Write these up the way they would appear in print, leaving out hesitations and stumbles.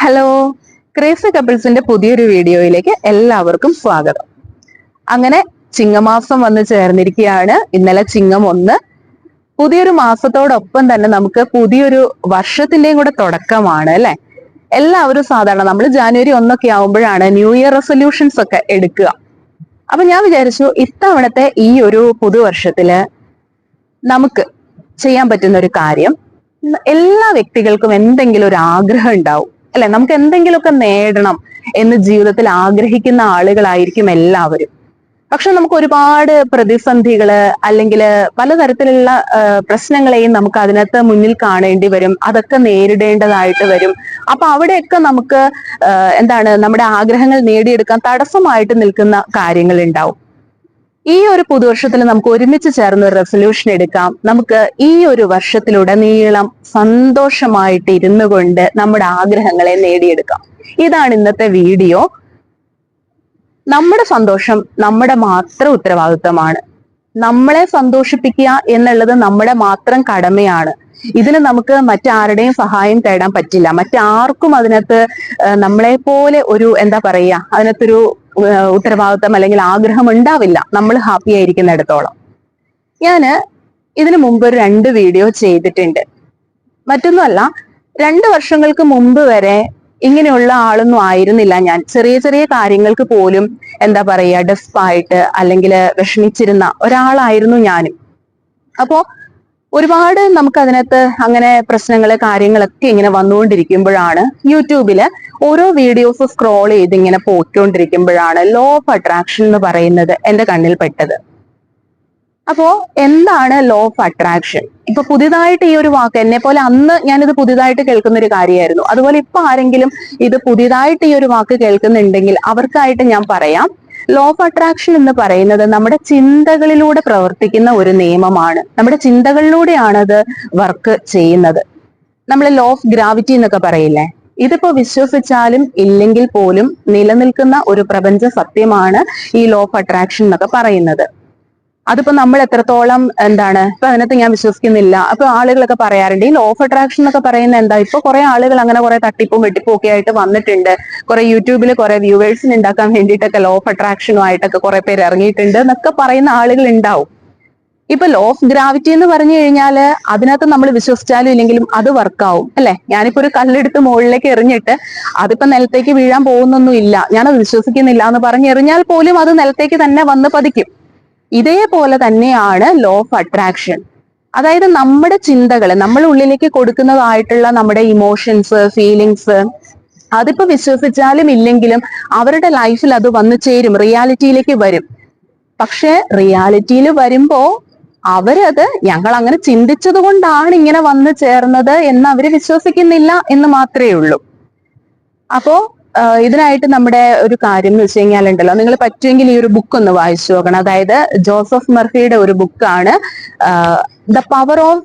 Hello, crazy കപ്പിൾസിന്റെ പുതിയൊരു വീഡിയോയിലേക്ക് എല്ലാവർക്കും സ്വാഗതം. അങ്ങനെ ചിങ്ങമാസം വന്ന് ചേർന്നിരിക്കുകയാണ്. ഇന്നലെ ചിങ്ങം 1. പുതിയൊരു മാസത്തോടൊപ്പം തന്നെ നമുക്ക് പുതിയൊരു വർഷത്തിന്റെയും കൂടെ തുടക്കമാണ് അല്ലെ. എല്ലാവരും സാധാരണ നമ്മൾ ജാനുവരി 1 ആവുമ്പോഴാണ് ന്യൂ ഇയർ റെസൊല്യൂഷൻസ് ഒക്കെ എടുക്കുക. അപ്പൊ ഞാൻ വിചാരിച്ചു ഇത്തവണത്തെ ഈ ഒരു പുതുവർഷത്തില് നമുക്ക് ചെയ്യാൻ പറ്റുന്ന ഒരു കാര്യം, എല്ലാ വ്യക്തികൾക്കും എന്തെങ്കിലും ഒരു ആഗ്രഹം ഉണ്ടാവും അല്ലെ. നമുക്ക് എന്തെങ്കിലുമൊക്കെ നേടണം എന്ന് ജീവിതത്തിൽ ആഗ്രഹിക്കുന്ന ആളുകളായിരിക്കും എല്ലാവരും. പക്ഷെ നമുക്ക് ഒരുപാട് പ്രതിസന്ധികള് അല്ലെങ്കിൽ പലതരത്തിലുള്ള പ്രശ്നങ്ങളെയും നമുക്ക് അതിനകത്ത് മുന്നിൽ കാണേണ്ടി വരും. അതൊക്കെ നേരിടേണ്ടതായിട്ട് വരും. അപ്പൊ അവിടെയൊക്കെ നമുക്ക് നമ്മുടെ ആഗ്രഹങ്ങൾ നേടിയെടുക്കാൻ തടസ്സമായിട്ട് നിൽക്കുന്ന കാര്യങ്ങൾ ഉണ്ടാവും. ഈ ഒരു പുതുവർഷത്തിൽ നമുക്ക് ഒരുമിച്ച് ചേർന്ന് ഒരു റെസൊല്യൂഷൻ എടുക്കാം. നമുക്ക് ഈ ഒരു വർഷത്തിലുടനീളം സന്തോഷമായിട്ട് ഇരുന്നു കൊണ്ട് നമ്മുടെ ആഗ്രഹങ്ങളെ നേടിയെടുക്കാം. ഇതാണ് ഇന്നത്തെ വീഡിയോ. നമ്മുടെ സന്തോഷം നമ്മുടെ മാത്രം ഉത്തരവാദിത്തമാണ്. നമ്മളെ സന്തോഷിപ്പിക്കുക എന്നുള്ളത് നമ്മുടെ മാത്രം കടമയാണ്. ഇതിന് നമുക്ക് മറ്റാരുടെയും സഹായം തേടാൻ പറ്റില്ല. മറ്റാർക്കും അതിനകത്ത് നമ്മളെ പോലെ ഒരു അതിനകത്തൊരു ഉത്തരവാദിത്തം അല്ലെങ്കിൽ ആഗ്രഹം ഉണ്ടാവില്ല, നമ്മൾ ഹാപ്പി ആയിരിക്കുന്നിടത്തോളം. ഞാന് ഇതിനു മുമ്പ് ഒരു 2 വീഡിയോ ചെയ്തിട്ടുണ്ട്. മറ്റൊന്നുമല്ല, 2 വർഷങ്ങൾക്ക് മുമ്പ് വരെ ഇങ്ങനെയുള്ള ആളൊന്നും ആയിരുന്നില്ല ഞാൻ. ചെറിയ ചെറിയ കാര്യങ്ങൾക്ക് പോലും ഡെസ്പായിട്ട് അല്ലെങ്കിൽ വിഷമിച്ചിരുന്ന ഒരാളായിരുന്നു ഞാനും. അപ്പോ ഒരുപാട് നമുക്ക് അതിനകത്ത് അങ്ങനെ പ്രശ്നങ്ങള് കാര്യങ്ങളൊക്കെ ഇങ്ങനെ വന്നുകൊണ്ടിരിക്കുമ്പോഴാണ് യൂട്യൂബില് ഓരോ വീഡിയോസ് സ്ക്രോൾ ചെയ്ത് ഇങ്ങനെ പോയിക്കൊണ്ടിരിക്കുമ്പോഴാണ് ലോ ഓഫ് അട്രാക്ഷൻ എന്ന് പറയുന്നത് എന്റെ കണ്ണിൽ പെട്ടത്. അപ്പോ എന്താണ് ലോ ഓഫ് അട്രാക്ഷൻ? ഇപ്പൊ പുതിയതായിട്ട് ഈ ഒരു വാക്ക്, എന്നെ പോലെ അന്ന് ഞാനിത് പുതിയതായിട്ട് കേൾക്കുന്ന ഒരു കാര്യമായിരുന്നു. അതുപോലെ ഇപ്പൊ ആരെങ്കിലും ഇത് പുതിയതായിട്ട് ഈ ഒരു വാക്ക് കേൾക്കുന്നുണ്ടെങ്കിൽ അവർക്കായിട്ട് ഞാൻ പറയാം, ലോ ഓഫ് അട്രാക്ഷൻ എന്ന് പറയുന്നത് നമ്മുടെ ചിന്തകളിലൂടെ പ്രവർത്തിക്കുന്ന ഒരു നിയമമാണ്. നമ്മുടെ ചിന്തകളിലൂടെയാണ് അത് വർക്ക് ചെയ്യുന്നത്. നമ്മൾ ലോ ഓഫ് ഗ്രാവിറ്റി എന്നൊക്കെ പറയില്ലേ, ഇതിപ്പോ വിശ്വസിച്ചാലും ഇല്ലെങ്കിൽ പോലും നിലനിൽക്കുന്ന ഒരു പ്രപഞ്ച സത്യമാണ് ഈ ലോ ഓഫ് അട്രാക്ഷൻ എന്നൊക്കെ പറയുന്നത്. അതിപ്പോ നമ്മൾ എത്രത്തോളം ഇപ്പൊ അതിനകത്ത് ഞാൻ വിശ്വസിക്കുന്നില്ല. അപ്പൊ ആളുകളൊക്കെ പറയാറുണ്ട് ഈ ലോ ഓഫ് അട്രാക്ഷൻ എന്നൊക്കെ പറയുന്നത് ഇപ്പൊ കുറെ ആളുകൾ അങ്ങനെ കുറെ തട്ടിപ്പും വെട്ടിപ്പും ഒക്കെ ആയിട്ട് വന്നിട്ടുണ്ട്. കുറെ യൂട്യൂബിൽ കുറെ വ്യൂവേഴ്സിന് ഉണ്ടാക്കാൻ വേണ്ടിയിട്ടൊക്കെ ലോ ഓഫ് അട്രാക്ഷനുമായിട്ടൊക്കെ കുറെ പേര് ഇറങ്ങിയിട്ടുണ്ട് എന്നൊക്കെ പറയുന്ന ആളുകൾ ഉണ്ടാവും. ഇപ്പൊ ലോ ഓഫ് ഗ്രാവിറ്റി എന്ന് പറഞ്ഞു കഴിഞ്ഞാല് അതിനകത്ത് നമ്മൾ വിശ്വസിച്ചാലും ഇല്ലെങ്കിലും അത് വർക്കാവും അല്ലെ. ഞാനിപ്പോ ഒരു കല്ലെടുത്ത് മുകളിലേക്ക് എറിഞ്ഞിട്ട് അതിപ്പോ നിലത്തേക്ക് വീഴാൻ പോകുന്നൊന്നും ഇല്ല, ഞാനത് വിശ്വസിക്കുന്നില്ല എന്ന് പറഞ്ഞ് എറിഞ്ഞാൽ പോലും അത് നിലത്തേക്ക് തന്നെ വന്ന് പതിക്കും. ഇതേപോലെ തന്നെയാണ് ലോ ഓഫ് അട്രാക്ഷൻ. അതായത് നമ്മുടെ ചിന്തകള് നമ്മൾ ഉള്ളിലേക്ക് കൊടുക്കുന്നതായിട്ടുള്ള നമ്മുടെ ഇമോഷൻസ്, ഫീലിങ്സ്, അതിപ്പോ വിശ്വസിച്ചാലും ഇല്ലെങ്കിലും അവരുടെ ലൈഫിൽ അത് വന്നു ചേരും, റിയാലിറ്റിയിലേക്ക് വരും. പക്ഷെ റിയാലിറ്റിയിൽ വരുമ്പോ അവരത് ഞങ്ങൾ അങ്ങനെ ചിന്തിച്ചത് കൊണ്ടാണ് ഇങ്ങനെ വന്നു ചേർന്നത് എന്ന് അവര് വിശ്വസിക്കുന്നില്ല എന്ന് മാത്രമേ ഉള്ളൂ. അപ്പോ ഇതിനായിട്ട് നമ്മുടെ ഒരു കാര്യം എന്ന് വെച്ച് കഴിഞ്ഞാലുണ്ടല്ലോ, നിങ്ങൾ പറ്റുമെങ്കിൽ ഈ ഒരു ബുക്ക് ഒന്ന് വായിച്ചു നോക്കണം. അതായത് ജോസഫ് മർഫിയുടെ ഒരു ബുക്കാണ് the power of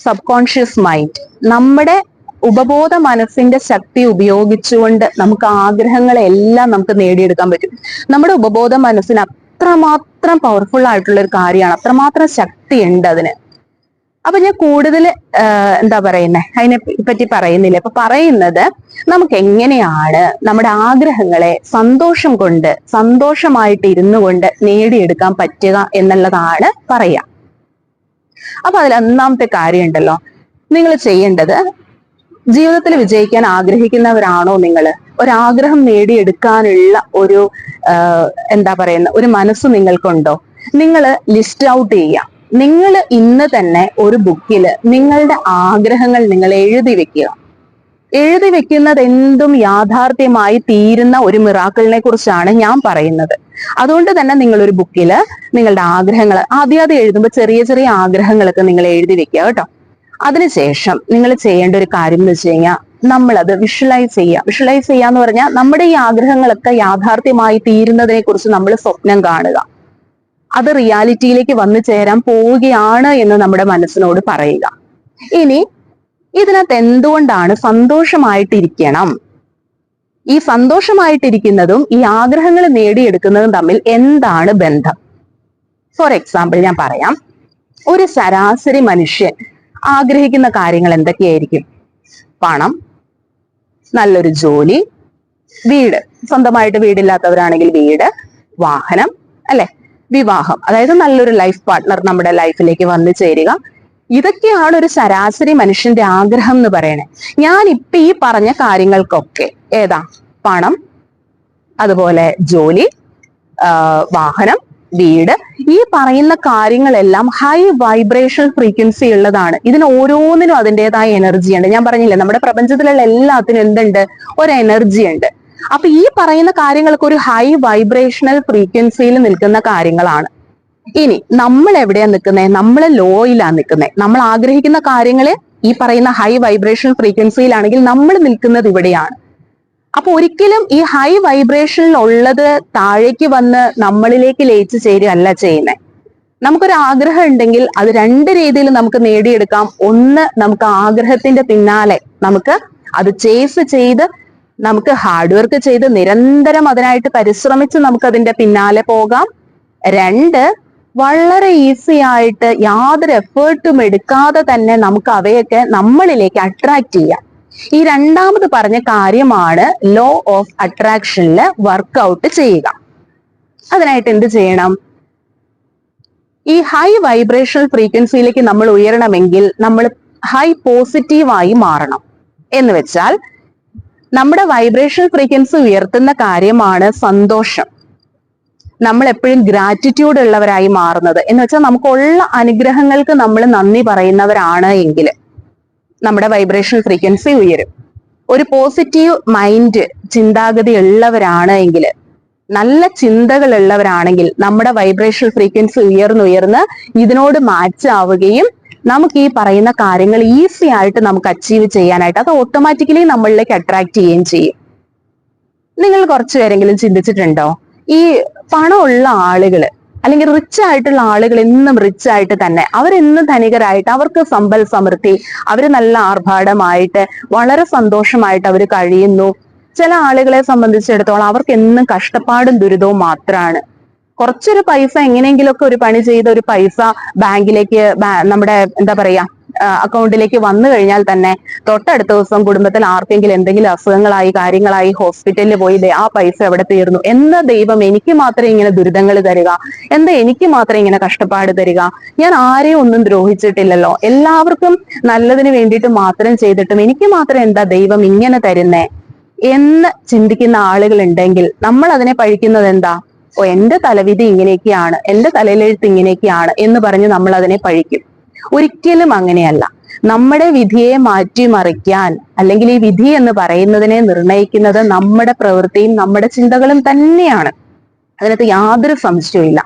sub conscious mind. നമ്മുടെ ഉപബോധ മനസ്സിന്റെ ശക്തി ഉപയോഗിച്ചുകൊണ്ട് നമുക്ക് ആഗ്രഹങ്ങളെല്ലാം നമുക്ക് നേടിയെടുക്കാൻ പറ്റും. നമ്മുടെ ഉപബോധ മനസ്സിന് അത്രമാത്രം പവർഫുൾ ആയിട്ടുള്ള ഒരു കാര്യമാണ്, അത്രമാത്രം ശക്തി ഉണ്ട് അതിന്. അപ്പൊ ഞാൻ കൂടുതൽ അതിനെ പറ്റി പറയുന്നില്ല. അപ്പൊ പറയുന്നത് നമുക്ക് എങ്ങനെയാണ് നമ്മുടെ ആഗ്രഹങ്ങളെ സന്തോഷം കൊണ്ട്, സന്തോഷമായിട്ട് ഇരുന്നു കൊണ്ട് നേടിയെടുക്കാൻ പറ്റുക എന്നുള്ളതാണ് പറയാ. അപ്പൊ അതിൽ ഒന്നാമത്തെ കാര്യം ഉണ്ടല്ലോ, നിങ്ങൾ ചെയ്യേണ്ടത്, ജീവിതത്തിൽ വിജയിക്കാൻ ആഗ്രഹിക്കുന്നവരാണോ നിങ്ങൾ, ഒരാഗ്രഹം നേടിയെടുക്കാനുള്ള ഒരു ഒരു മനസ്സ് നിങ്ങൾക്കുണ്ടോ, നിങ്ങൾ ലിസ്റ്റ് ഔട്ട് ചെയ്യുക. നിങ്ങൾ ഇന്ന് തന്നെ ഒരു ബുക്കിൽ നിങ്ങളുടെ ആഗ്രഹങ്ങൾ നിങ്ങൾ എഴുതി വെക്കുക. എഴുതി വെക്കുന്നത് എന്തും യാഥാർത്ഥ്യമായി തീരുന്ന ഒരു മിറാക്കിളിനെ കുറിച്ചാണ് ഞാൻ പറയുന്നത്. അതുകൊണ്ട് തന്നെ നിങ്ങൾ ഒരു ബുക്കിൽ നിങ്ങളുടെ ആഗ്രഹങ്ങൾ ആദ്യം എഴുതുമ്പോൾ ചെറിയ ചെറിയ ആഗ്രഹങ്ങളൊക്കെ നിങ്ങൾ എഴുതി വെക്കുക കേട്ടോ. അതിനുശേഷം നിങ്ങൾ ചെയ്യേണ്ട ഒരു കാര്യം എന്ന് വെച്ച് കഴിഞ്ഞാൽ, നമ്മളത് വിഷ്വലൈസ് ചെയ്യുക. വിഷ്വലൈസ് ചെയ്യാന്ന് പറഞ്ഞാൽ നമ്മുടെ ഈ ആഗ്രഹങ്ങളൊക്കെ യാഥാർത്ഥ്യമായി തീരുന്നതിനെ കുറിച്ച് നമ്മൾ സ്വപ്നം കാണുക. അത് റിയാലിറ്റിയിലേക്ക് വന്നു ചേരാൻ പോവുകയാണ് എന്ന് നമ്മുടെ മനസ്സിനോട് പറയുക. ഇനി ഇതിനകത്ത് എന്തുകൊണ്ടാണ് സന്തോഷമായിട്ടിരിക്കണം, ഈ സന്തോഷമായിട്ടിരിക്കുന്നതും ഈ ആഗ്രഹങ്ങൾ നേടിയെടുക്കുന്നതും തമ്മിൽ എന്താണ് ബന്ധം? ഫോർ എക്സാമ്പിൾ ഞാൻ പറയാം. ഒരു ശരാശരി മനുഷ്യൻ ആഗ്രഹിക്കുന്ന കാര്യങ്ങൾ എന്തൊക്കെയായിരിക്കും? പണം, നല്ലൊരു ജോലി, വീട്, സ്വന്തമായിട്ട് വീടില്ലാത്തവരാണെങ്കിൽ വീട്, വാഹനം, അല്ലെ, വിവാഹം, അതായത് നല്ലൊരു ലൈഫ് പാർട്ട്ണർ നമ്മുടെ ലൈഫിലേക്ക് വന്നു ചേരുക. ഇതൊക്കെയാണ് ഒരു ശരാശരി മനുഷ്യന്റെ ആഗ്രഹം എന്ന് പറയണേ. ഞാൻ ഇപ്പൊ ഈ പറഞ്ഞ കാര്യങ്ങൾക്കൊക്കെ ഏതാ? പണം, അതുപോലെ ജോലി, വാഹനം, വീട്, ഈ പറയുന്ന കാര്യങ്ങളെല്ലാം ഹൈ വൈബ്രേഷൻ ഫ്രീക്വൻസി ഉള്ളതാണ്. ഇതിന് ഓരോന്നിനും അതിൻ്റെതായ എനർജി ഉണ്ട്. ഞാൻ പറഞ്ഞില്ലേ, നമ്മുടെ പ്രപഞ്ചത്തിലുള്ള എല്ലാത്തിനും എന്തുണ്ട്? ഒരു എനർജി ഉണ്ട്. അപ്പൊ ഈ പറയുന്ന കാര്യങ്ങളൊക്കെ ഒരു ഹൈ വൈബ്രേഷണൽ ഫ്രീക്വൻസിയിൽ നിൽക്കുന്ന കാര്യങ്ങളാണ്. ഇനി നമ്മൾ എവിടെയാ നിൽക്കുന്നത്? നമ്മൾ ലോയിലാണ് നിൽക്കുന്നത്. നമ്മൾ ആഗ്രഹിക്കുന്ന കാര്യങ്ങള് ഈ പറയുന്ന ഹൈ വൈബ്രേഷൻ ഫ്രീക്വൻസിയിലാണെങ്കിൽ നമ്മൾ നിൽക്കുന്നത് ഇവിടെയാണ്. അപ്പൊ ഒരിക്കലും ഈ ഹൈ വൈബ്രേഷനിൽ ഉള്ളത് താഴേക്ക് വന്ന് നമ്മളിലേക്ക് ലയിച്ചു ചേരുകയല്ല ചെയ്യുന്നത്. നമുക്കൊരു ആഗ്രഹം ഉണ്ടെങ്കിൽ അത് രണ്ട് രീതിയിൽ നമുക്ക് നേടിയെടുക്കാം. ഒന്ന്, നമുക്ക് ആഗ്രഹത്തിന്റെ പിന്നാലെ നമുക്ക് അത് ചേസ് ചെയ്ത് നമുക്ക് ഹാർഡ് വർക്ക് ചെയ്ത് നിരന്തരം അതിനായിട്ട് പരിശ്രമിച്ച് നമുക്ക് അതിന്റെ പിന്നാലെ പോകാം. രണ്ട്, വളരെ ഈസി ആയിട്ട് യാതൊരു എഫേർട്ടും എടുക്കാതെ തന്നെ നമുക്ക് അവയൊക്കെ നമ്മളിലേക്ക് അട്രാക്ട് ചെയ്യാം. ഈ രണ്ടാമത് പറഞ്ഞ കാര്യമാണ് ലോ ഓഫ് അട്രാക്ഷനിൽ വർക്ക്ഔട്ട് ചെയ്യുക. അതിനായിട്ട് എന്ത് ചെയ്യണം? ഈ ഹൈ വൈബ്രേഷണൽ ഫ്രീക്വൻസിയിലേക്ക് നമ്മൾ ഉയരണമെങ്കിൽ നമ്മൾ ഹൈ പോസിറ്റീവായി മാറണം. എന്ന് വെച്ചാൽ നമ്മുടെ വൈബ്രേഷൻ ഫ്രീക്വൻസി ഉയർത്തുന്ന കാര്യമാണ് സന്തോഷം. നമ്മൾ എപ്പോഴും ഗ്രാറ്റിറ്റ്യൂഡ് ഉള്ളവരായി മാറുന്നത്. എന്ന് വെച്ചാൽ നമുക്കുള്ള അനുഗ്രഹങ്ങൾക്ക് നമ്മൾ നന്ദി പറയുന്നവരാണ് എങ്കിൽ നമ്മുടെ വൈബ്രേഷൻ ഫ്രീക്വൻസി ഉയരും. ഒരു പോസിറ്റീവ് മൈൻഡ് ചിന്താഗതി ഉള്ളവരാണ് എങ്കിൽ, നല്ല ചിന്തകൾ ഉള്ളവരാണെങ്കിൽ നമ്മുടെ വൈബ്രേഷൻ ഫ്രീക്വൻസി ഉയർന്നുയർന്ന് ഇതിനോട് മാച്ച് ആവുകയും നമുക്ക് ഈ പറയുന്ന കാര്യങ്ങൾ ഈസി ആയിട്ട് നമുക്ക് അച്ചീവ് ചെയ്യാനായിട്ട് അത് ഓട്ടോമാറ്റിക്കലി നമ്മളിലേക്ക് അട്രാക്ട് ചെയ്യുകയും ചെയ്യും. നിങ്ങൾ കുറച്ചു പേരെങ്കിലും ചിന്തിച്ചിട്ടുണ്ടോ? ഈ പണമുള്ള ആളുകള് അല്ലെങ്കിൽ റിച്ച് ആയിട്ടുള്ള ആളുകൾ എന്നും റിച്ച് ആയിട്ട് തന്നെ, അവരെന്നും ധനികരായിട്ട്, അവർക്ക് സമ്പൽ സമൃദ്ധി, അവര് നല്ല ആർഭാടമായിട്ട് വളരെ സന്തോഷമായിട്ട് അവർ കഴിയുന്നു. ചില ആളുകളെ സംബന്ധിച്ചിടത്തോളം അവർക്ക് എന്നും കഷ്ടപ്പാടും ദുരിതവും മാത്രമാണ്. കുറച്ചൊരു പൈസ എങ്ങനെയെങ്കിലുമൊക്കെ ഒരു പണി ചെയ്ത ഒരു പൈസ ബാങ്കിലേക്ക് നമ്മുടെ എന്താ പറയാ അക്കൗണ്ടിലേക്ക് വന്നു കഴിഞ്ഞാൽ തന്നെ തൊട്ടടുത്ത ദിവസം കുടുംബത്തിൽ ആർക്കെങ്കിലും എന്തെങ്കിലും അസുഖങ്ങളായി കാര്യങ്ങളായി ഹോസ്പിറ്റലിൽ പോയി ആ പൈസ എവിടെ തീർന്നു? എന്താ ദൈവം എനിക്ക് മാത്രം ഇങ്ങനെ ദുരിതങ്ങൾ തരിക? എന്താ എനിക്ക് മാത്രം ഇങ്ങനെ കഷ്ടപ്പാട് തരിക? ഞാൻ ആരെയും ഒന്നും ദ്രോഹിച്ചിട്ടില്ലല്ലോ, എല്ലാവർക്കും നല്ലതിന് വേണ്ടിയിട്ട് മാത്രം ചെയ്തിട്ടും എനിക്ക് മാത്രം എന്താ ദൈവം ഇങ്ങനെ തരുന്നേ എന്ന് ചിന്തിക്കുന്ന ആളുകൾ ഉണ്ടെങ്കിൽ നമ്മൾ അതിനെ പഴിക്കുന്നത് എന്താ? ഓ, എന്റെ തലവിധി ഇങ്ങനെയൊക്കെയാണ്, എന്റെ തലയിലെഴുത്ത് ഇങ്ങനെയൊക്കെയാണ് എന്ന് പറഞ്ഞ് നമ്മൾ അതിനെ പഴിക്കും. ഒരിക്കലും അങ്ങനെയല്ല. നമ്മുടെ വിധിയെ മാറ്റിമറിക്കാൻ, അല്ലെങ്കിൽ ഈ വിധി എന്ന് പറയുന്നതിനെ നിർണയിക്കുന്നത് നമ്മുടെ പ്രവൃത്തിയും നമ്മുടെ ചിന്തകളും തന്നെയാണ്. അതിനകത്ത് യാതൊരു സംശയവും.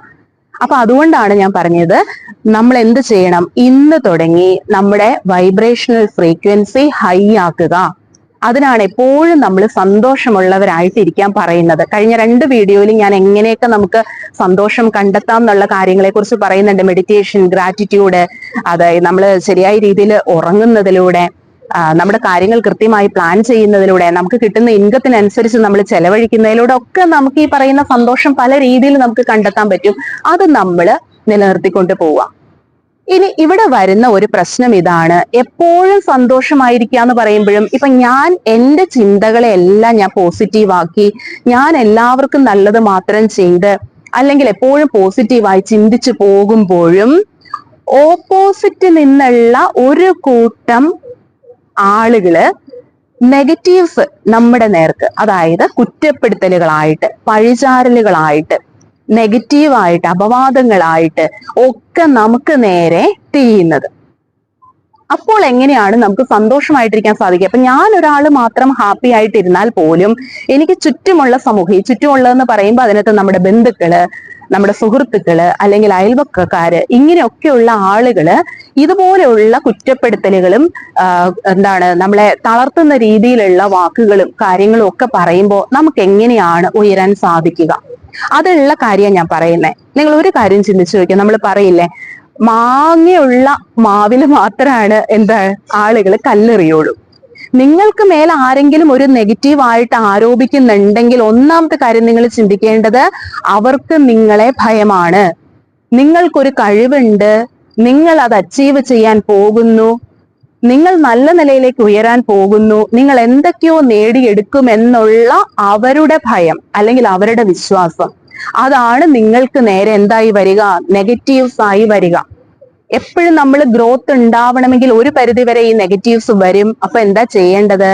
അപ്പൊ അതുകൊണ്ടാണ് ഞാൻ പറഞ്ഞത്, നമ്മൾ എന്ത് ചെയ്യണം? ഇന്ന് തുടങ്ങി നമ്മുടെ വൈബ്രേഷണൽ ഫ്രീക്വൻസി ഹൈ ആക്കുക. അതിനാണ് എപ്പോഴും നമ്മൾ സന്തോഷമുള്ളവരായിട്ടിരിക്കാൻ പറയുന്നത്. കഴിഞ്ഞ 2 വീഡിയോയിൽ ഞാൻ എങ്ങനെയൊക്കെ നമുക്ക് സന്തോഷം കണ്ടെത്താം എന്നുള്ള കാര്യങ്ങളെ കുറിച്ച് പറയുന്നുണ്ട്. മെഡിറ്റേഷൻ, ഗ്രാറ്റിറ്റ്യൂഡ്, അതായത് നമ്മൾ ശരിയായ രീതിയിൽ ഉറങ്ങുന്നതിലൂടെ, നമ്മുടെ കാര്യങ്ങൾ കൃത്യമായി പ്ലാൻ ചെയ്യുന്നതിലൂടെ, നമുക്ക് കിട്ടുന്ന ഇൻകത്തിനനുസരിച്ച് നമ്മൾ ചെലവഴിക്കുന്നതിലൂടെ ഒക്കെ നമുക്ക് ഈ പറയുന്ന സന്തോഷം പല രീതിയിൽ നമുക്ക് കണ്ടെത്താൻ പറ്റും. അത് നമ്മൾ നിലനിർത്തിക്കൊണ്ട് പോവാം. ഇനി ഇവിടെ വരുന്ന ഒരു പ്രശ്നം ഇതാണ്, എപ്പോഴും സന്തോഷമായിരിക്കുക എന്ന് പറയുമ്പോഴും ഇപ്പൊ ഞാൻ എന്റെ ചിന്തകളെ എല്ലാം ഞാൻ പോസിറ്റീവ് ആക്കി, ഞാൻ എല്ലാവർക്കും നല്ലത് മാത്രം ചെയ്ത്, അല്ലെങ്കിൽ എപ്പോഴും പോസിറ്റീവായി ചിന്തിച്ചു പോകുമ്പോഴും ഓപ്പോസിറ്റ് നിന്നുള്ള ഒരു കൂട്ടം ആളുകള് നെഗറ്റീവ്സ് നമ്മുടെ നേർക്ക്, അതായത് കുറ്റപ്പെടുത്തലുകളായിട്ട്, പഴിചാരലുകളായിട്ട്, നെഗറ്റീവായിട്ട്, അപവാദങ്ങളായിട്ട് ഒക്കെ നമുക്ക് നേരെ തിരിയുന്നത്. അപ്പോൾ എങ്ങനെയാണ് നമുക്ക് സന്തോഷമായിട്ടിരിക്കാൻ സാധിക്കുക? അപ്പൊ ഞാൻ ഒരാൾ മാത്രം ഹാപ്പി ആയിട്ടിരുന്നാൽ പോലും എനിക്ക് ചുറ്റുമുള്ള സമൂഹം, ചുറ്റുമുള്ളതെന്ന് പറയുമ്പോൾ അതിനകത്ത് നമ്മുടെ ബന്ധുക്കള്, നമ്മുടെ സുഹൃത്തുക്കള്, അല്ലെങ്കിൽ അയൽവക്കക്കാര്, ഇങ്ങനെയൊക്കെയുള്ള ആളുകള് ഇതുപോലെയുള്ള കുറ്റപ്പെടുത്തലുകളും നമ്മളെ തളർത്തുന്ന രീതിയിലുള്ള വാക്കുകളും കാര്യങ്ങളും ഒക്കെ പറയുമ്പോൾ നമുക്ക് എങ്ങനെയാണ് ഉയരാൻ സാധിക്കുക? അതുള്ള കാര്യം ഞാൻ പറയുന്നേ. നിങ്ങൾ ഒരു കാര്യം ചിന്തിച്ചു നോക്കിയാൽ, നമ്മൾ പറയില്ലേ, മാങ്ങയുള്ള മാവില് മാത്രമാണ് ആളുകൾ കല്ലെറിയുള്ളൂ. നിങ്ങൾക്ക് മേൽ ആരെങ്കിലും ഒരു നെഗറ്റീവ് ആയിട്ട് ആരോപിക്കുന്നുണ്ടെങ്കിൽ ഒന്നാമത്തെ കാര്യം നിങ്ങൾ ചിന്തിക്കേണ്ടത്, അവർക്ക് നിങ്ങളെ ഭയമാണ്. നിങ്ങൾക്കൊരു കഴിവുണ്ട്, നിങ്ങൾ അത് അച്ചീവ് ചെയ്യാൻ പോകുന്നു, നിങ്ങൾ നല്ല നിലയിലേക്ക് ഉയരാൻ പോകുന്നു, നിങ്ങൾ എന്തൊക്കെയോ നേടിയെടുക്കുമെന്നുള്ള അവരുടെ ഭയം അല്ലെങ്കിൽ അവരുടെ വിശ്വാസം, അതാണ് നിങ്ങൾക്ക് നേരെ എന്തായി വരിക, നെഗറ്റീവ്സ് ആയി വരിക. എപ്പോഴും നമ്മൾ ഗ്രോത്ത് ഉണ്ടാവണമെങ്കിൽ ഒരു പരിധിവരെ ഈ നെഗറ്റീവ്സ് വരും. അപ്പൊ എന്താ ചെയ്യേണ്ടത്?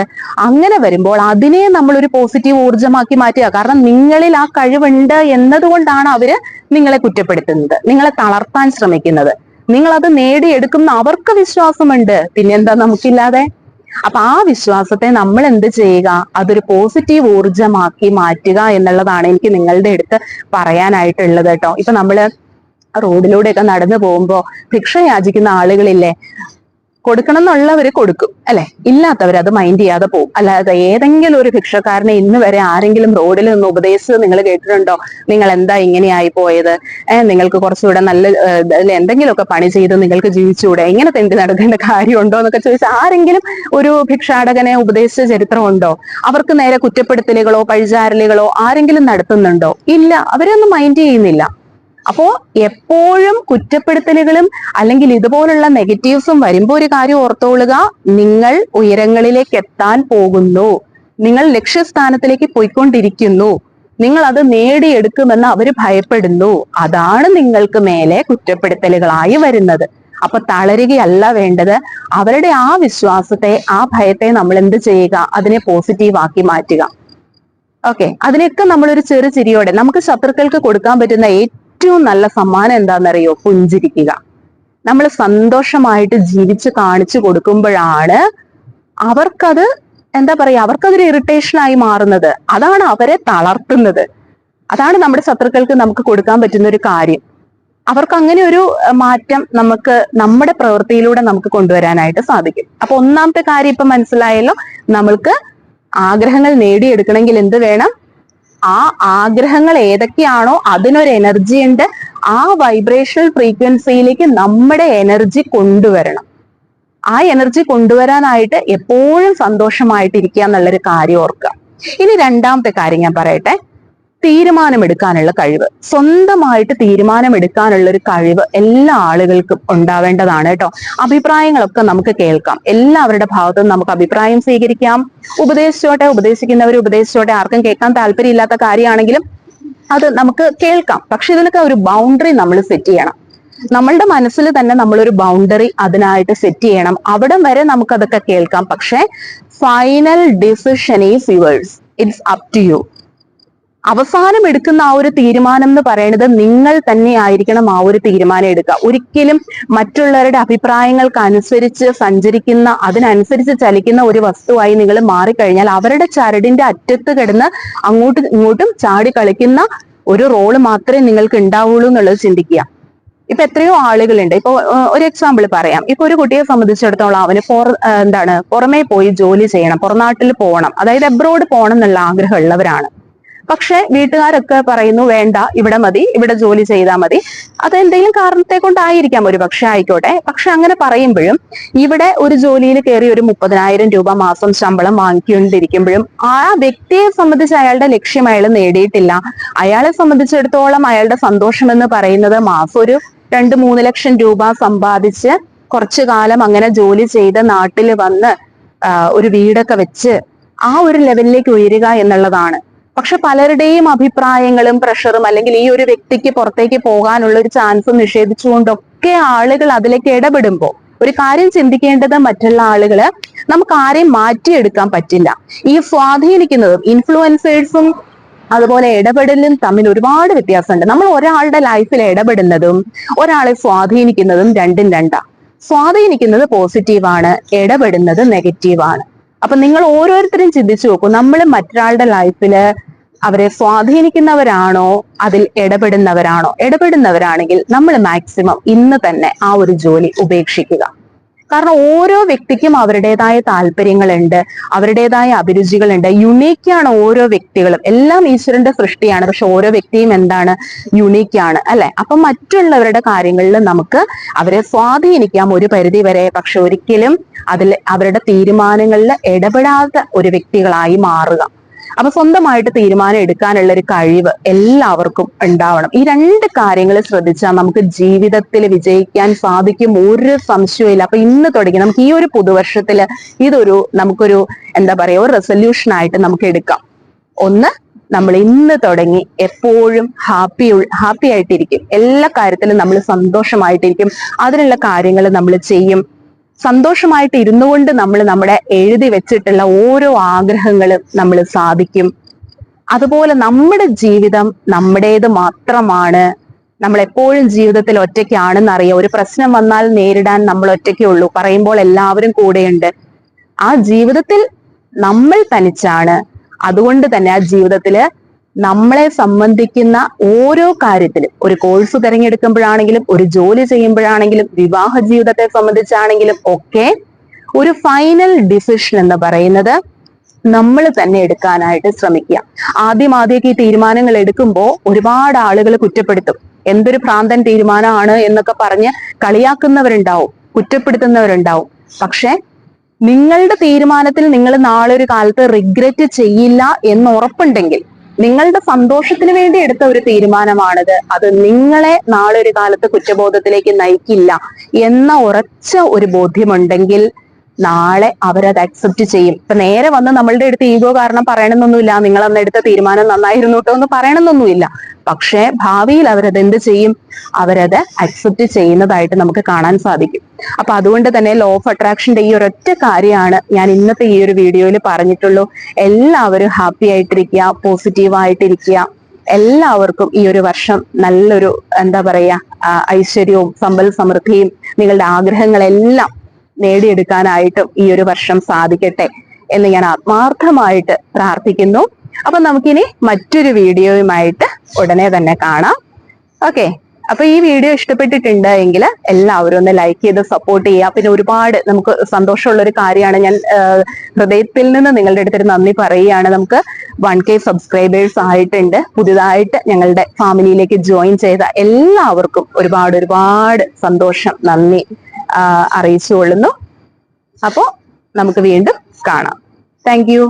അങ്ങനെ വരുമ്പോൾ അതിനെ നമ്മൾ ഒരു പോസിറ്റീവ് ഊർജ്ജമാക്കി മാറ്റുക. കാരണം നിങ്ങളിൽ ആ കഴിവുണ്ട് എന്നതുകൊണ്ടാണ് അവര് നിങ്ങളെ കുറ്റപ്പെടുത്തുന്നത്, നിങ്ങളെ തളർത്താൻ ശ്രമിക്കുന്നത്. നിങ്ങൾ അത് നേടിയെടുക്കുന്ന അവർക്ക് വിശ്വാസമുണ്ട്, പിന്നെന്താ നമുക്കില്ലാതെ? അപ്പൊ ആ വിശ്വാസത്തെ നമ്മൾ എന്ത് ചെയ്യുക, അതൊരു പോസിറ്റീവ് ഊർജ്ജമാക്കി മാറ്റുക എന്നുള്ളതാണ് എനിക്ക് നിങ്ങളുടെ അടുത്ത് പറയാനായിട്ടുള്ളത് കേട്ടോ. ഇപ്പൊ നമ്മള് റോഡിലൂടെയൊക്കെ നടന്നു പോകുമ്പോ ഭിക്ഷ യാചിക്കുന്ന ആളുകളില്ലേ, കൊടുക്കണം എന്നുള്ളവര് കൊടുക്കും അല്ലെ, ഇല്ലാത്തവർ അത് മൈൻഡ് ചെയ്യാതെ പോകും. അല്ലാതെ ഏതെങ്കിലും ഒരു ഭിക്ഷക്കാരനെ ഇന്ന് വരെ ആരെങ്കിലും റോഡിൽ നിന്ന് ഉപദേശിച്ചത് നിങ്ങൾ കേട്ടിട്ടുണ്ടോ? നിങ്ങൾ എന്താ ഇങ്ങനെയായി പോയത്, നിങ്ങൾക്ക് കുറച്ചുകൂടെ നല്ല എന്തെങ്കിലുമൊക്കെ പണി ചെയ്ത് നിങ്ങൾക്ക് ജീവിച്ചുകൂടെ, ഇങ്ങനെ തെണ്ടി നടക്കേണ്ട കാര്യമുണ്ടോ എന്നൊക്കെ ചോദിച്ചാൽ ആരെങ്കിലും ഒരു ഭിക്ഷാടകനെ ഉപദേശിച്ച ചരിത്രമുണ്ടോ? അവർക്ക് നേരെ കുറ്റപ്പെടുത്തലുകളോ പഴിചാരലുകളോ ആരെങ്കിലും നടത്തുന്നുണ്ടോ? ഇല്ല, അവരൊന്നും മൈൻഡ് ചെയ്യുന്നില്ല. അപ്പോ എപ്പോഴും കുറ്റപ്പെടുത്തലുകളും അല്ലെങ്കിൽ ഇതുപോലുള്ള നെഗറ്റീവ്സും വരുമ്പോ ഒരു കാര്യം ഓർത്തോളുക, നിങ്ങൾ ഉയരങ്ങളിലേക്ക് എത്താൻ പോകുന്നു, നിങ്ങൾ ലക്ഷ്യസ്ഥാനത്തിലേക്ക് പോയിക്കൊണ്ടിരിക്കുന്നു, നിങ്ങൾ അത് നേടിയെടുക്കുമെന്ന് അവര് ഭയപ്പെടുന്നു. അതാണ് നിങ്ങൾക്ക് മേലെ കുറ്റപ്പെടുത്തലുകളായി വരുന്നത്. അപ്പൊ തളരുകയല്ല വേണ്ടത്, അവരുടെ ആ വിശ്വാസത്തെ, ആ ഭയത്തെ നമ്മൾ എന്ത് ചെയ്യുക, അതിനെ പോസിറ്റീവ് ആക്കി മാറ്റുക. ഓക്കെ, അതിനൊക്കെ നമ്മളൊരു ചെറു ചിരിയോടെ, നമുക്ക് ശത്രുക്കൾക്ക് കൊടുക്കാൻ പറ്റുന്ന ഏറ്റവും നല്ല സമ്മാനം എന്താണെന്നറിയോ? പുഞ്ചിരിക്കുക. നമ്മൾ സന്തോഷമായിട്ട് ജീവിച്ച് കാണിച്ചു കൊടുക്കുമ്പോഴാണ് അവർക്കത് എന്താ പറയാ, അവർക്കതൊരു ഇറിറ്റേഷനായി മാറുന്നത്. അതാണ് അവരെ തളർത്തുന്നത്. അതാണ് നമ്മുടെ ശത്രുക്കൾക്ക് നമുക്ക് കൊടുക്കാൻ പറ്റുന്ന ഒരു കാര്യം. അവർക്ക് അങ്ങനെ ഒരു മാറ്റം നമുക്ക് നമ്മുടെ പ്രവൃത്തിയിലൂടെ നമുക്ക് കൊണ്ടുവരാനായിട്ട് സാധിക്കും. അപ്പൊ ഒന്നാമത്തെ കാര്യം ഇപ്പൊ മനസ്സിലായല്ലോ, നമ്മൾക്ക് ആഗ്രഹങ്ങൾ നേടിയെടുക്കണമെങ്കിൽ എന്ത് വേണം? ആ ആഗ്രഹങ്ങൾ ഏതൊക്കെയാണോ അതിനൊരു എനർജി ഉണ്ട്, ആ വൈബ്രേഷണൽ ഫ്രീക്വൻസിയിലേക്ക് നമ്മുടെ എനർജി കൊണ്ടുവരണം. ആ എനർജി കൊണ്ടുവരാനായിട്ട് എപ്പോഴും സന്തോഷമായിട്ടിരിക്കുക എന്നുള്ളൊരു കാര്യം ഓർക്കുക. ഇനി രണ്ടാമത്തെ കാര്യം ഞാൻ പറയട്ടെ, തീരുമാനമെടുക്കാനുള്ള കഴിവ്. സ്വന്തമായിട്ട് തീരുമാനമെടുക്കാനുള്ള ഒരു കഴിവ് എല്ലാ ആളുകൾക്കും ഉണ്ടാവേണ്ടതാണ് കേട്ടോ. അഭിപ്രായങ്ങളൊക്കെ നമുക്ക് കേൾക്കാം, എല്ലാവരുടെ ഭാഗത്തും നമുക്ക് അഭിപ്രായം സ്വീകരിക്കാം. ഉപദേശിച്ചോട്ടെ, ഉപദേശിക്കുന്നവർ ഉപദേശിച്ചോട്ടെ, ആർക്കും കേൾക്കാൻ താല്പര്യമില്ലാത്ത കാര്യമാണെങ്കിലും അത് നമുക്ക് കേൾക്കാം. പക്ഷെ ഇതിനൊക്കെ ഒരു ബൗണ്ടറി നമ്മൾ സെറ്റ് ചെയ്യണം. നമ്മളുടെ മനസ്സിൽ തന്നെ നമ്മളൊരു ബൗണ്ടറി അതിനായിട്ട് സെറ്റ് ചെയ്യണം. അവിടം വരെ നമുക്ക് അതൊക്കെ കേൾക്കാം, പക്ഷെ final decision is yours, it's up to you. അവസാനം എടുക്കുന്ന ആ ഒരു തീരുമാനം എന്ന് പറയുന്നത് നിങ്ങൾ തന്നെ ആയിരിക്കണം ആ ഒരു തീരുമാനം എടുക്കുക. ഒരിക്കലും മറ്റുള്ളവരുടെ അഭിപ്രായങ്ങൾക്ക് അനുസരിച്ച് സഞ്ചരിക്കുന്ന, അതിനനുസരിച്ച് ചലിക്കുന്ന ഒരു വസ്തുവായി നിങ്ങൾ മാറിക്കഴിഞ്ഞാൽ അവരുടെ ചരടിന്റെ അറ്റത്ത് കിടന്ന് അങ്ങോട്ടും ഇങ്ങോട്ടും ചാടി കളിക്കുന്ന ഒരു റോള് മാത്രമേ നിങ്ങൾക്ക് ഉണ്ടാവുള്ളൂ എന്നുള്ളത് ചിന്തിക്കുക. ഇപ്പൊ എത്രയോ ആളുകളുണ്ട്. ഇപ്പൊ ഒരു എക്സാമ്പിൾ പറയാം. ഇപ്പൊ ഒരു കുട്ടിയെ സംബന്ധിച്ചിടത്തോളം അവന് പുറമേ പോയി ജോലി ചെയ്യണം, പുറനാട്ടിൽ പോകണം, അതായത് അബ്രോഡ് പോകണം എന്നുള്ള ആഗ്രഹമുള്ളവരാണ്. പക്ഷെ വീട്ടുകാരൊക്കെ പറയുന്നു വേണ്ട, ഇവിടെ മതി, ഇവിടെ ജോലി ചെയ്താൽ മതി. അത് എന്തെങ്കിലും കാരണത്തെ കൊണ്ടായിരിക്കാം, ഒരു പക്ഷെ ആയിക്കോട്ടെ. പക്ഷെ അങ്ങനെ പറയുമ്പോഴും ഇവിടെ ഒരു ജോലിയിൽ കയറി ഒരു 30,000 രൂപ മാസം ശമ്പളം വാങ്ങിക്കൊണ്ടിരിക്കുമ്പോഴും ആ വ്യക്തിയെ സംബന്ധിച്ച് അയാളുടെ ലക്ഷ്യം അയാൾ നേടിയിട്ടില്ല. അയാളെ സംബന്ധിച്ചിടത്തോളം അയാളുടെ സന്തോഷം എന്ന് പറയുന്നത് മാസം ഒരു 2-3 ലക്ഷം രൂപ സമ്പാദിച്ച് കുറച്ചു കാലം അങ്ങനെ ജോലി ചെയ്ത് നാട്ടിൽ വന്ന് ഒരു വീടൊക്കെ വെച്ച് ആ ഒരു ലെവലിലേക്ക് ഉയരുക എന്നുള്ളതാണ്. പക്ഷെ പലരുടെയും അഭിപ്രായങ്ങളും പ്രഷറും അല്ലെങ്കിൽ ഈ ഒരു വ്യക്തിക്ക് പുറത്തേക്ക് പോകാനുള്ള ഒരു ചാൻസ് നിഷേധിച്ചുകൊണ്ടൊക്കെ ആളുകൾ അതിലേക്ക് ഇടപെടുമ്പോൾ ഒരു കാര്യം ചിന്തിക്കേണ്ടത്, മറ്റുള്ള ആളുകള് നമുക്ക് ആരെയും മാറ്റിയെടുക്കാൻ പറ്റില്ല. ഈ സ്വാധീനിക്കുന്നതും ഇൻഫ്ലുവൻസേഴ്സും അതുപോലെ ഇടപെടലും തമ്മിൽ ഒരുപാട് വ്യത്യാസമുണ്ട്. നമ്മൾ ഒരാളുടെ ലൈഫിൽ ഇടപെടുന്നതും ഒരാളെ സ്വാധീനിക്കുന്നതും രണ്ടും രണ്ടാ. സ്വാധീനിക്കുന്നത് പോസിറ്റീവാണ്, ഇടപെടുന്നത് നെഗറ്റീവാണ്. അപ്പൊ നിങ്ങൾ ഓരോരുത്തരും ചിന്തിച്ചു നോക്കൂ, നമ്മൾ മറ്റൊരാളുടെ ലൈഫില് അവരെ സ്വാധീനിക്കുന്നവരാണോ അതിൽ ഇടപെടുന്നവരാണോ? ഇടപെടുന്നവരാണെങ്കിൽ നമ്മൾ മാക്സിമം ഇന്ന് തന്നെ ആ ഒരു ജോലി ഉപേക്ഷിക്കുക. കാരണം ഓരോ വ്യക്തിക്കും അവരുടേതായ താല്പര്യങ്ങളുണ്ട്, അവരുടേതായ അഭിരുചികളുണ്ട്. യുണീക്കാണ് ഓരോ വ്യക്തികളും. എല്ലാം ഈശ്വരന്റെ സൃഷ്ടിയാണ്, പക്ഷെ ഓരോ വ്യക്തിയും എന്താണ്, യുണീക്കാണ് അല്ലെ. അപ്പൊ മറ്റുള്ളവരുടെ കാര്യങ്ങളിൽ നമുക്ക് അവരെ സ്വാധീനിക്കാം ഒരു പരിധി വരെ, പക്ഷെ ഒരിക്കലും അവരുടെ തീരുമാനങ്ങളിൽ ഇടപെടാത്ത ഒരു വ്യക്തികളായി മാറുക. അപ്പൊ സ്വന്തമായിട്ട് തീരുമാനം എടുക്കാനുള്ള ഒരു കഴിവ് എല്ലാവർക്കും ഉണ്ടാവണം. ഈ രണ്ട് കാര്യങ്ങൾ ശ്രദ്ധിച്ചാൽ നമുക്ക് ജീവിതത്തിൽ വിജയിക്കാൻ സാധിക്കും, ഒരു സംശയവും. അപ്പൊ ഇന്ന് തുടങ്ങി നമുക്ക് ഈ ഒരു പുതുവർഷത്തില് നമുക്കൊരു എന്താ പറയാ, ഒരു റെസൊല്യൂഷൻ ആയിട്ട് നമുക്ക് എടുക്കാം. ഒന്ന്, നമ്മൾ ഇന്ന് തുടങ്ങി എപ്പോഴും ഹാപ്പി ആയിട്ടിരിക്കും, എല്ലാ കാര്യത്തിലും നമ്മൾ സന്തോഷമായിട്ടിരിക്കും, അതിനുള്ള കാര്യങ്ങൾ നമ്മൾ ചെയ്യും. സന്തോഷമായിട്ട് ഇരുന്നു കൊണ്ട് നമ്മൾ നമ്മുടെ എഴുതി വെച്ചിട്ടുള്ള ഓരോ ആഗ്രഹങ്ങളും നമ്മൾ സാധിക്കും. അതുപോലെ നമ്മുടെ ജീവിതം നമ്മുടേത് മാത്രമാണ്. നമ്മൾ എപ്പോഴും ജീവിതത്തിൽ ഒറ്റയ്ക്കാണെന്ന് അറിയാം. ഒരു പ്രശ്നം വന്നാൽ നേരിടാൻ നമ്മൾ ഒറ്റയ്ക്കേ ഉള്ളൂ, പറയുമ്പോൾ എല്ലാവരും കൂടെയുണ്ട്. ആ ജീവിതത്തിൽ നമ്മൾ തനിച്ചാണ്. അതുകൊണ്ട് തന്നെ ആ ജീവിതത്തില് നമ്മളെ സംബന്ധിക്കുന്ന ഓരോ കാര്യത്തിലും, ഒരു കോഴ്സ് തിരഞ്ഞെടുക്കുമ്പോഴാണെങ്കിലും, ഒരു ജോലി ചെയ്യുമ്പോഴാണെങ്കിലും, വിവാഹ ജീവിതത്തെ സംബന്ധിച്ചാണെങ്കിലും ഒക്കെ ഒരു ഫൈനൽ ഡിസിഷൻ എന്ന് പറയുന്നത് നമ്മൾ തന്നെ എടുക്കാനായിട്ട് ശ്രമിക്കുക. ആദ്യമൊക്കെ ഈ തീരുമാനങ്ങൾ എടുക്കുമ്പോൾ ഒരുപാട് ആളുകൾ കുറ്റപ്പെടുത്തും. എന്തൊരു ഭ്രാന്തൻ തീരുമാനമാണ് എന്നൊക്കെ പറഞ്ഞ് കളിയാക്കുന്നവരുണ്ടാവും, കുറ്റപ്പെടുത്തുന്നവരുണ്ടാവും. പക്ഷെ നിങ്ങളുടെ തീരുമാനത്തിൽ നിങ്ങൾ നാളെ ഒരു കാലത്ത് റിഗ്രറ്റ് ചെയ്യില്ല എന്ന് ഉറപ്പുണ്ടെങ്കിൽ, നിങ്ങളുടെ സന്തോഷത്തിന് വേണ്ടി എടുത്ത ഒരു തീരുമാനമാണത്, അത് നിങ്ങളെ നാളെ ഒരു കാലത്ത് കുറ്റബോധത്തിലേക്ക് നയിക്കില്ല എന്ന ഉറച്ച ഒരു ബോധ്യമുണ്ടെങ്കിൽ നാളെ അവരത് അക്സെപ്റ്റ് ചെയ്യും. ഇപ്പൊ നേരെ വന്ന് നമ്മളുടെ അടുത്ത് ഈഗോ കാരണം പറയണമെന്നൊന്നുമില്ല, നിങ്ങൾ അന്ന് എടുത്ത തീരുമാനം നന്നായിരുന്നു കേട്ടോ എന്ന് പറയണമെന്നൊന്നുമില്ല. പക്ഷെ ഭാവിയിൽ അവരത് എന്ത് ചെയ്യും? അവരത് അക്സെപ്റ്റ് ചെയ്യുന്നതായിട്ട് നമുക്ക് കാണാൻ സാധിക്കും. അപ്പൊ അതുകൊണ്ട് തന്നെ ലോ ഓഫ് അട്രാക്ഷന്റെ ഈ ഒരൊറ്റ കാര്യമാണ് ഞാൻ ഇന്നത്തെ ഈ ഒരു വീഡിയോയിൽ പറഞ്ഞിട്ടുള്ളൂ. എല്ലാവരും ഹാപ്പി ആയിട്ടിരിക്കുക, പോസിറ്റീവ് ആയിട്ടിരിക്കുക. എല്ലാവർക്കും ഈ ഒരു വർഷം നല്ലൊരു എന്താ പറയാ, ഐശ്വര്യവും സമ്പൽ സമൃദ്ധിയും നിങ്ങളുടെ ആഗ്രഹങ്ങളെല്ലാം നേടിയെടുക്കാനായിട്ടും ഈ ഒരു വർഷം സാധിക്കട്ടെ എന്ന് ഞാൻ ആത്മാർത്ഥമായിട്ട് പ്രാർത്ഥിക്കുന്നു. അപ്പൊ നമുക്കിനി മറ്റൊരു വീഡിയോയുമായിട്ട് ഉടനെ തന്നെ കാണാം. ഓക്കെ, അപ്പൊ ഈ വീഡിയോ ഇഷ്ടപ്പെട്ടിട്ടുണ്ട് എങ്കിൽ എല്ലാവരും ഒന്ന് ലൈക്ക് ചെയ്ത് സപ്പോർട്ട് ചെയ്യുക. പിന്നെ ഒരുപാട് നമുക്ക് സന്തോഷമുള്ള ഒരു കാര്യമാണ്, ഞാൻ ഹൃദയത്തിൽ നിന്ന് നിങ്ങളുടെ അടുത്തൊരു നന്ദി പറയുകയാണ്. നമുക്ക് 1K സബ്സ്ക്രൈബേഴ്സ് ആയിട്ടുണ്ട്. പുതിയതായിട്ട് ഞങ്ങളുടെ ഫാമിലിയിലേക്ക് ജോയിൻ ചെയ്ത എല്ലാവർക്കും ഒരുപാട് സന്തോഷം, നന്ദി അറിയിച്ചുകൊള്ളുന്നു. അപ്പോ നമുക്ക് വീണ്ടും കാണാം. Thank you.